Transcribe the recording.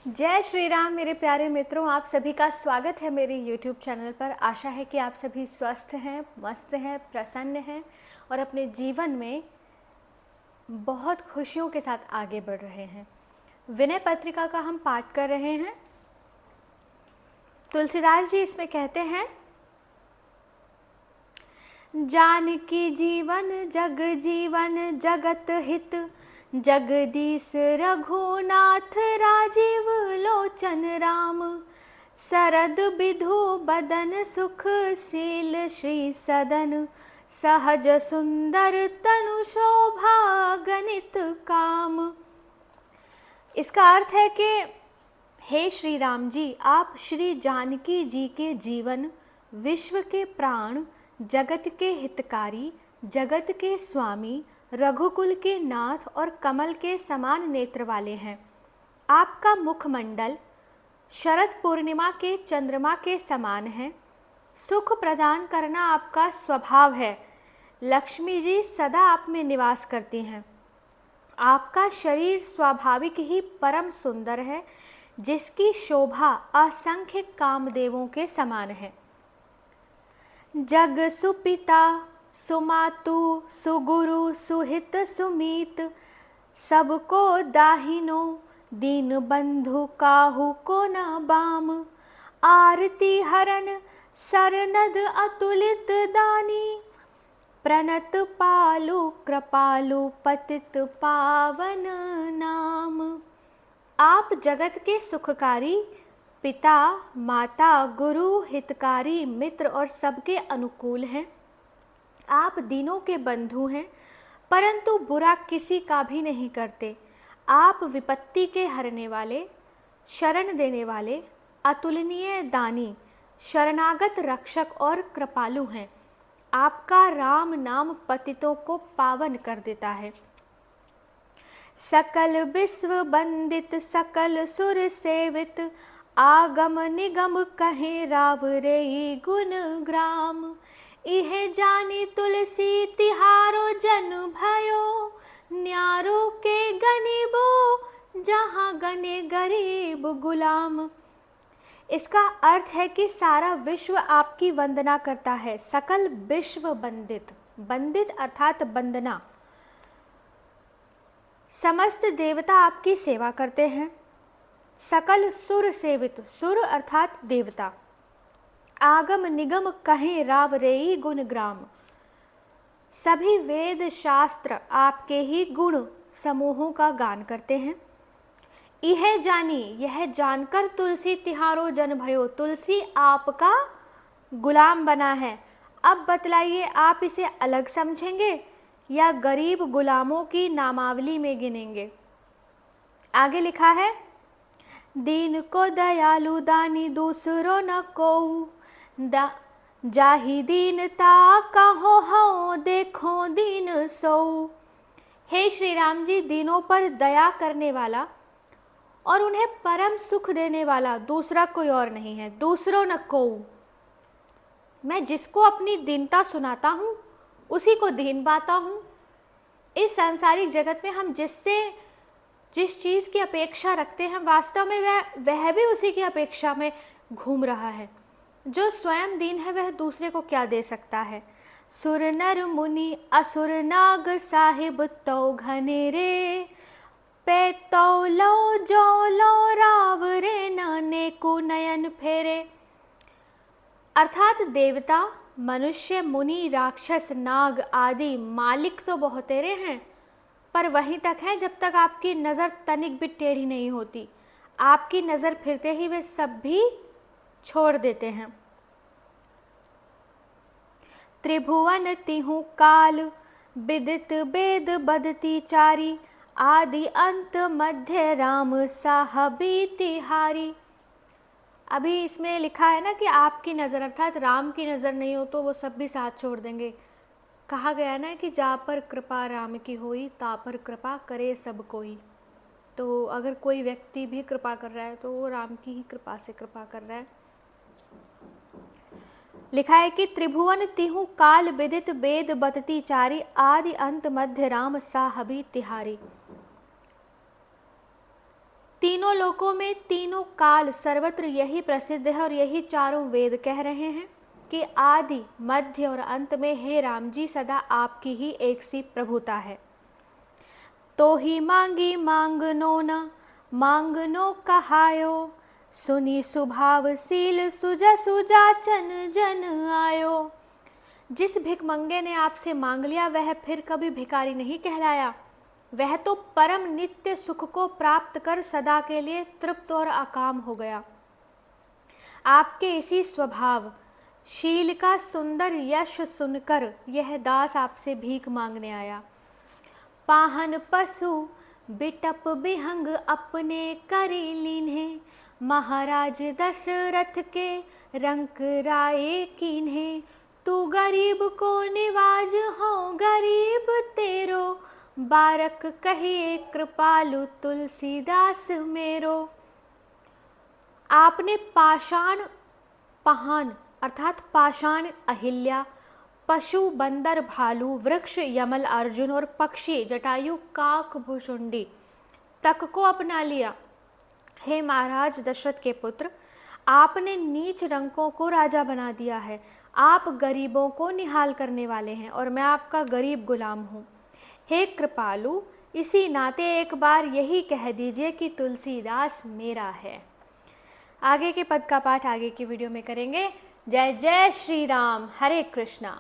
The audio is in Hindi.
जय श्री राम मेरे प्यारे मित्रों, आप सभी का स्वागत है मेरे YouTube चैनल पर। आशा है कि आप सभी स्वस्थ हैं, मस्त हैं, प्रसन्न हैं और अपने जीवन में बहुत खुशियों के साथ आगे बढ़ रहे हैं। विनय पत्रिका का हम पाठ कर रहे हैं। तुलसीदास जी इसमें कहते हैं, जानकी जीवन जग जीवन जगत हित, जगदीश रघुनाथ राजीव लोचन राम, सरद विधु बदन सुख शील श्री सदन, सहज सुंदर तनु शोभा गणित काम। इसका अर्थ है कि हे श्री राम जी, आप श्री जानकी जी के जीवन, विश्व के प्राण, जगत के हितकारी, जगत के स्वामी, रघुकुल के नाथ और कमल के समान नेत्र वाले हैं। आपका मुखमंडल शरद पूर्णिमा के चंद्रमा के समान है। सुख प्रदान करना आपका स्वभाव है। लक्ष्मी जी सदा आप में निवास करती हैं। आपका शरीर स्वाभाविक ही परम सुंदर है, जिसकी शोभा असंख्य कामदेवों के समान है। जग सुपिता सुमातु सुगुरु सुहित सुमीत, सबको दाहिनो दीन बंधु काहू को न बाम, आरती हरण सरनद अतुलित दानी, प्रणत पालु कृपालु पतित पावन नाम। आप जगत के सुखकारी, पिता माता गुरु हितकारी मित्र और सबके अनुकूल हैं। आप दीनों के बंधु हैं, परंतु बुरा किसी का भी नहीं करते। आप विपत्ति के हरने वाले, शरण देने वाले, अतुलनीय दानी, शरणागत रक्षक और कृपालु हैं। आपका राम नाम पतितों को पावन कर देता है। सकल विश्व वंदित सकल सुर सेवित, आगम निगम कहे राव रे गुण ग्राम, इहे जानी तुलसी तिहारो जन भयो, न्यारो के गनीबो जहाँ गने गरीब गुलाम। इसका अर्थ है कि सारा विश्व आपकी वंदना करता है। सकल विश्व वंदित, वंदित अर्थात वंदना। समस्त देवता आपकी सेवा करते हैं। सकल सुर सेवित, सुर अर्थात देवता। आगम निगम कहें राव रेई गुण ग्राम, सभी वेद शास्त्र आपके ही गुण समूहों का गान करते हैं। यह जानी, यह जानकर तुलसी तिहारो जन भयो, तुलसी आपका गुलाम बना है। अब बतलाइए, आप इसे अलग समझेंगे या गरीब गुलामों की नामावली में गिनेंगे। आगे लिखा है, दीन को दयालु दानी दूसरो न को, जाहि दीनता कहो हो देखो दीन सो। हे श्री राम जी, दीनों पर दया करने वाला और उन्हें परम सुख देने वाला दूसरा कोई और नहीं है। दूसरो न को, मैं जिसको अपनी दीनता सुनाता हूँ उसी को दीन पाता हूँ। इस सांसारिक जगत में हम जिस चीज़ की अपेक्षा रखते हैं, वास्तव में वह भी उसी की अपेक्षा में घूम रहा है। जो स्वयं दीन है वह दूसरे को क्या दे सकता है। सुर नर मुनि असुर नाग साहिब तो घने रे, पे तो लो जो लो राव रे नाने को नयन फेरे। अर्थात देवता, मनुष्य, मुनि, राक्षस, नाग आदि मालिक तो बहुतेरे हैं, पर वहीं तक है जब तक आपकी नज़र तनिक भी टेढ़ी नहीं होती। आपकी नज़र फिरते ही वे सब भी छोड़ देते हैं। त्रिभुवन तिहु काल विदित वेद बदती चारी, आदि अंत मध्य राम साहबी तिहारी। अभी इसमें लिखा है ना कि आपकी नज़र अर्थात राम की नज़र नहीं हो तो वो सब भी साथ छोड़ देंगे। कहा गया ना कि जा पर कृपा राम की होई, ता पर कृपा करे सब कोई। तो अगर कोई व्यक्ति भी कृपा कर रहा है तो वो राम की ही कृपा से कृपा कर रहा है। लिखा है कि त्रिभुवन तिहु काल विदित वेद बतती चारी, आदि अंत मध्य राम साहबी तिहारी। तीनों लोकों में तीनों काल सर्वत्र यही प्रसिद्ध है और यही चारों वेद कह रहे हैं कि आदि मध्य और अंत में हे राम जी सदा आपकी ही एक सी प्रभुता है। तो ही मांगी मांगनो न मांगनो कहायो, सुनी सुभावशील सुजा सुजाचन जन आयो। जिस भिखमंगे ने आपसे मांग लिया वह फिर कभी भिखारी नहीं कहलाया, वह तो परम नित्य सुख को प्राप्त कर सदा के लिए तृप्त और अकाम हो गया। आपके इसी स्वभाव शील का सुंदर यश सुनकर यह दास आपसे भीख मांगने आया। पाहन पशु बिटप बिहंग अपने करी लीन्हे, महाराज दशरथ के रंक राय कीन्हे। तू गरीब को निवाज हो गरीब तेरो, बारक कहिए कृपालु तुलसीदास मेरो। आपने पाषाण पहान अर्थात पाषाण अहिल्या, पशु बंदर भालू, वृक्ष यमल अर्जुन और पक्षी जटायु काक भुषुंडी तक को अपना लिया। हे महाराज दशरथ के पुत्र, आपने नीच रंकों को राजा बना दिया है। आप गरीबों को निहाल करने वाले हैं और मैं आपका गरीब गुलाम हूँ। हे कृपालु, इसी नाते एक बार यही कह दीजिए कि तुलसीदास मेरा है। आगे के पद का पाठ आगे की वीडियो में करेंगे। जय जय श्री राम, हरे कृष्णा।